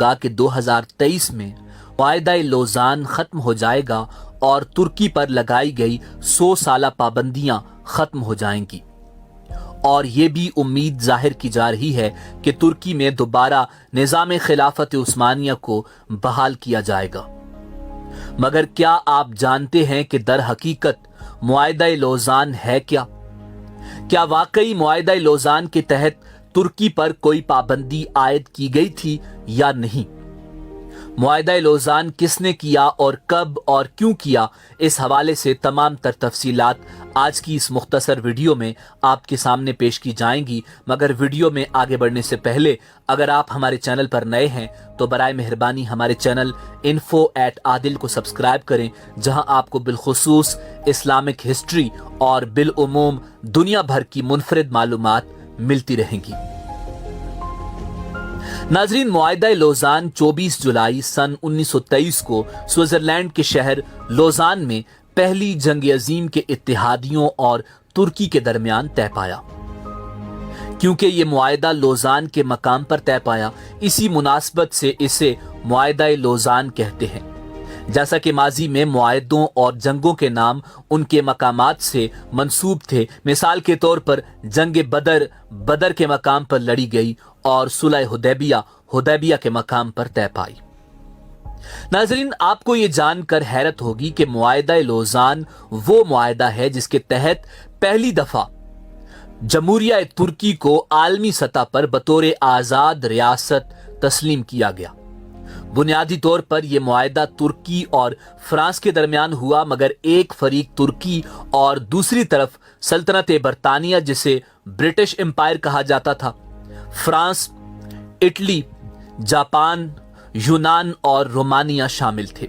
گا کہ 2023 میں معاہدہ لوزان ختم ہو جائے گا اور ترکی پر لگائی گئی 100 سالہ پابندیاں ختم ہو جائیں گی، اور یہ بھی امید ظاہر کی جا رہی ہے کہ ترکی میں دوبارہ نظام خلافت عثمانیہ کو بحال کیا جائے گا۔ مگر کیا آپ جانتے ہیں کہ در حقیقت معاہدہ لوزان ہے کیا؟ کیا واقعی معاہدہ لوزان کے تحت ترکی پر کوئی پابندی عائد کی گئی تھی یا نہیں؟ معاہدہ لوزان کس نے کیا اور کب اور کیوں کیا، اس حوالے سے تمام تر تفصیلات آج کی اس مختصر ویڈیو میں آپ کے سامنے پیش کی جائیں گی۔ مگر ویڈیو میں آگے بڑھنے سے پہلے اگر آپ ہمارے چینل پر نئے ہیں تو برائے مہربانی ہمارے چینل info@adil کو سبسکرائب کریں، جہاں آپ کو بالخصوص اسلامک ہسٹری اور بالعموم دنیا بھر کی منفرد معلومات ملتی رہیں گی۔ ناظرین، معاہدہ لوزان 24 جولائی سن 1923 کو سوئٹزرلینڈ کے شہر لوزان میں پہلی جنگ عظیم کے اتحادیوں اور ترکی کے درمیان طے پایا۔ کیونکہ یہ معاہدہ لوزان کے مقام پر طے پایا، اسی مناسبت سے اسے معاہدہ لوزان کہتے ہیں۔ جیسا کہ ماضی میں معاہدوں اور جنگوں کے نام ان کے مقامات سے منسوب تھے، مثال کے طور پر جنگ بدر کے مقام پر لڑی گئی اور صلح حدیبیہ کے مقام پر طے پائی۔ ناظرین، آپ کو یہ جان کر حیرت ہوگی کہ معاہدہ لوزان وہ معاہدہ ہے جس کے تحت پہلی دفعہ جمہوریہ ترکی کو عالمی سطح پر بطور آزاد ریاست تسلیم کیا گیا۔ بنیادی طور پر یہ معاہدہ ترکی اور فرانس کے درمیان ہوا، مگر ایک فریق ترکی اور دوسری طرف سلطنت برطانیہ، جسے برٹش امپائر کہا جاتا تھا، فرانس، اٹلی، جاپان، یونان اور رومانیہ شامل تھے۔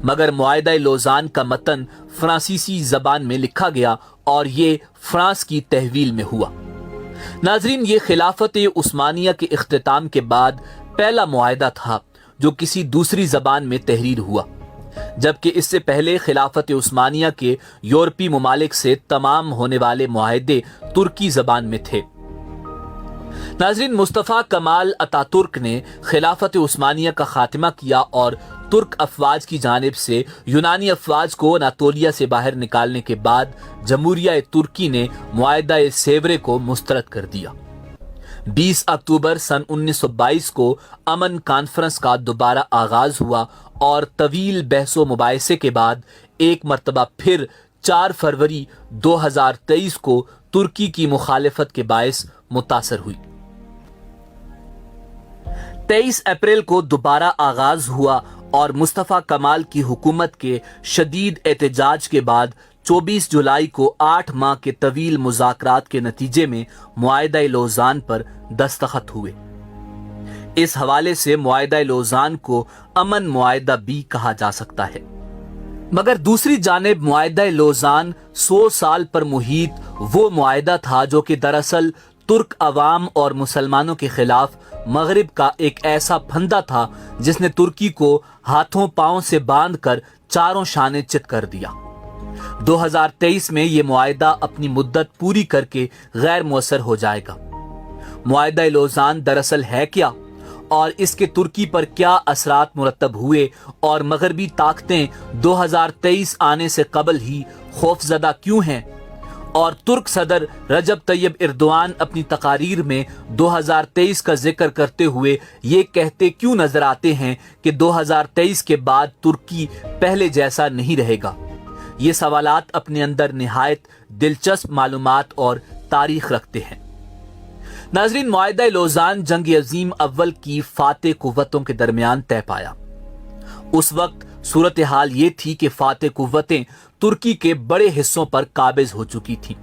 مگر معاہدہ لوزان کا متن فرانسیسی زبان میں لکھا گیا اور یہ فرانس کی تحویل میں ہوا۔ ناظرین، یہ خلافت عثمانیہ کے اختتام کے بعد پہلا معاہدہ تھا جو کسی دوسری زبان میں تحریر ہوا، جبکہ اس سے پہلے خلافت عثمانیہ کے یورپی ممالک سے تمام ہونے والے معاہدے ترکی زبان میں تھے۔ ناظرین، مصطفیٰ کمال اتاترک نے خلافت عثمانیہ کا خاتمہ کیا اور ترک افواج کی جانب سے یونانی افواج کو اناطولیہ سے باہر نکالنے کے بعد جمہوریہ ترکی نے معاہدہ سیورے کو مسترد کر دیا۔ 20 اکتوبر سن 1922 کو امن کانفرنس کا دوبارہ آغاز ہوا اور طویل بحث و مباحثے کے بعد ایک مرتبہ پھر 4 فروری 2023 کو ترکی کی مخالفت کے باعث متاثر ہوئی۔ 23 اپریل کو دوبارہ آغاز ہوا اور مصطفیٰ کمال کی حکومت کے شدید احتجاج کے بعد 24 جولائی کو 8 ماہ کے طویل مذاکرات کے نتیجے میں معاہدہ لوزان پر دستخط ہوئے۔ اس حوالے سے معاہدہ لوزان کو امن معاہدہ بھی کہا جا سکتا ہے۔ مگر دوسری جانب معاہدہ لوزان 100 سال پر محیط وہ معاہدہ تھا جو کہ دراصل ترک عوام اور مسلمانوں کے خلاف مغرب کا ایک ایسا پھندا تھا جس نے ترکی کو ہاتھوں پاؤں سے باندھ کر چاروں شانے چت کر دیا۔ 2023 میں یہ معاہدہ اپنی مدت پوری کر کے غیر مؤثر ہو جائے گا۔ معاہدہ لوزان دراصل ہے کیا اور اس کے ترکی پر کیا اثرات مرتب ہوئے، اور مغربی طاقتیں 2023 آنے سے قبل ہی خوفزدہ کیوں ہیں، اور ترک صدر رجب طیب ایردوان اپنی تقاریر میں 2023 کا ذکر کرتے ہوئے یہ کہتے کیوں نظر آتے ہیں کہ 2023 کے بعد ترکی پہلے جیسا نہیں رہے گا۔ یہ سوالات اپنے اندر نہایت دلچسپ معلومات اور تاریخ رکھتے ہیں۔ ناظرین، معاہدہ لوزان جنگ عظیم اول کی فاتح قوتوں کے درمیان طے پایا۔ اس وقت صورتحال یہ تھی کہ فاتح قوتیں ترکی کے بڑے حصوں پر قابض ہو چکی تھیں۔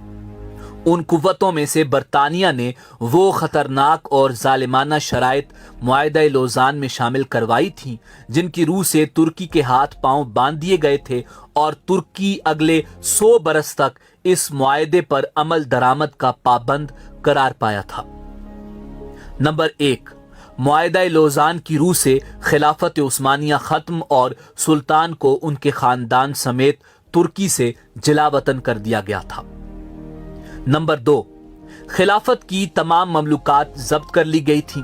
ان قوتوں میں سے برطانیہ نے وہ خطرناک اور ظالمانہ شرائط معاہدہ لوزان میں شامل کروائی تھیں جن کی روح سے ترکی کے ہاتھ پاؤں باندھ دیے گئے تھے، اور ترکی اگلے 100 برس تک اس معاہدے پر عمل درآمد کا پابند قرار پایا تھا۔ نمبر 1، معاہدہ لوزان کی روح سے خلافت عثمانیہ ختم اور سلطان کو ان کے خاندان سمیت ترکی سے جلا وطن کر دیا گیا تھا۔ نمبر 2، خلافت کی تمام مملوکات ضبط کر لی گئی تھیں۔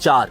4,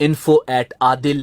info@adil।